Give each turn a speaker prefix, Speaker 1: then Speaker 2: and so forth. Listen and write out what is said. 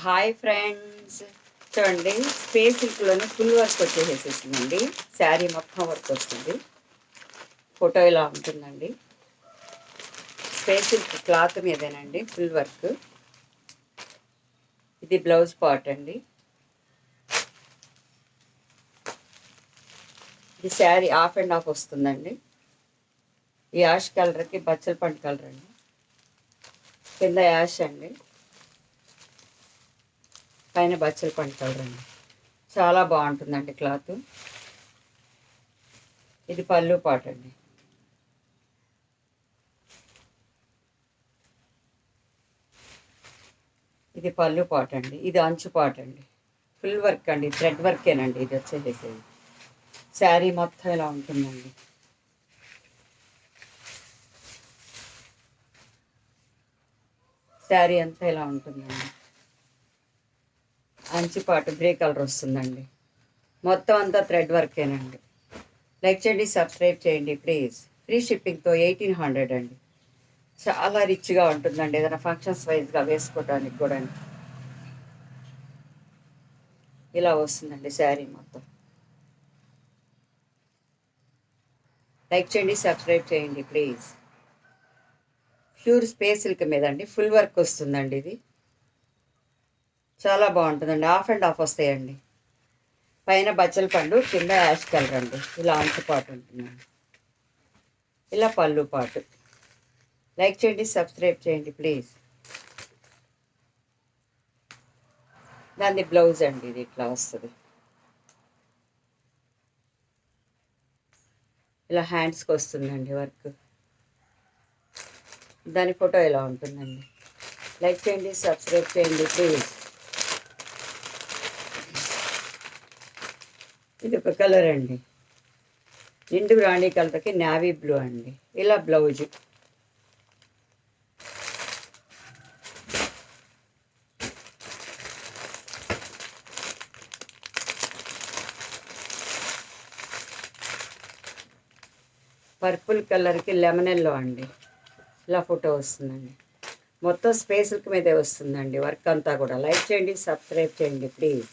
Speaker 1: Hi friends, చూడండి space సిల్క్లోనే full work వచ్చేసేసిందండి. శారీ మొత్తం వర్క్ వస్తుంది. ఫోటో ఇలా ఉంటుందండి. స్పేస్ సిల్క్ క్లాత్ మీదేనండి ఫుల్ వర్క్. ఇది బ్లౌజ్ పార్ట్ అండి. ఇది శారీ ఆఫ్ అండ్ ఆఫ్ వస్తుందండి. ఈ యాష్ కలర్కి బచ్చల పండు కలర్ అండి. కింద యాష్ అండి, పైన బచ్చల పండు కలర్ అండి. చాలా బాగుంటుందండి క్లాత్. ఇది పళ్ళు పాట అండి. ఇది పళ్ళు పాట అండి. ఇది అంచు పాట అండి. ఫుల్ వర్క్ అండి, థ్రెడ్ వర్కేనండి ఇది వచ్చేసేది. శారీ మొత్తం ఇలా ఉంటుందండి. శారీ అంతా ఇలా ఉంటుందండి. అంచు పాట గ్రే కలర్ వస్తుందండి. మొత్తం అంతా థ్రెడ్ వర్కేనండి. లైక్ చేయండి, సబ్స్క్రైబ్ చేయండి ప్లీజ్. ఫ్రీ షిప్పింగ్తో 1800 అండి. చాలా రిచ్గా ఉంటుందండి, ఏదైనా ఫంక్షన్స్ వైజ్గా వేసుకోవడానికి కూడా. ఇలా వస్తుందండి శారీ మొత్తం. లైక్ చేయండి, సబ్స్క్రైబ్ చేయండి ప్లీజ్. ప్యూర్ స్పేస్ సిల్క్ మీద అండి, ఫుల్ వర్క్ వస్తుందండి. ఇది చాలా బాగుంటుందండి. ఆఫ్ అండ్ ఆఫ్ వస్తాయండి. పైన బచ్చల పండు, కింద యాష్ కలర్ అండి. ఇలా అంచు పాటు ఉంటుందండి. ఇలా పళ్ళు పాటు. లైక్ చేయండి, సబ్స్క్రైబ్ చేయండి ప్లీజ్. దాన్ని బ్లౌజ్ అండి. ఇది ఇట్లా వస్తుంది. ఇలా హ్యాండ్స్కి వస్తుందండి వర్క్. దాని ఫోటో ఇలా ఉంటుందండి. లైక్ చేయండి, సబ్స్క్రైబ్ చేయండి ప్లీజ్. ఇది ఒక కలర్ అండి. నిండు రాణి కలర్కి నావీ బ్లూ అండి. ఇలా బ్లౌజ్. పర్పుల్ కలర్కి లెమన్ ఎల్లో అండి. ఇలా ఫోటో వస్తుందండి. మొత్తం స్పేస్ సిల్క్ మీదే వస్తుందండి వర్క్ అంతా కూడా. లైక్ చేయండి, సబ్స్క్రైబ్ చేయండి ప్లీజ్.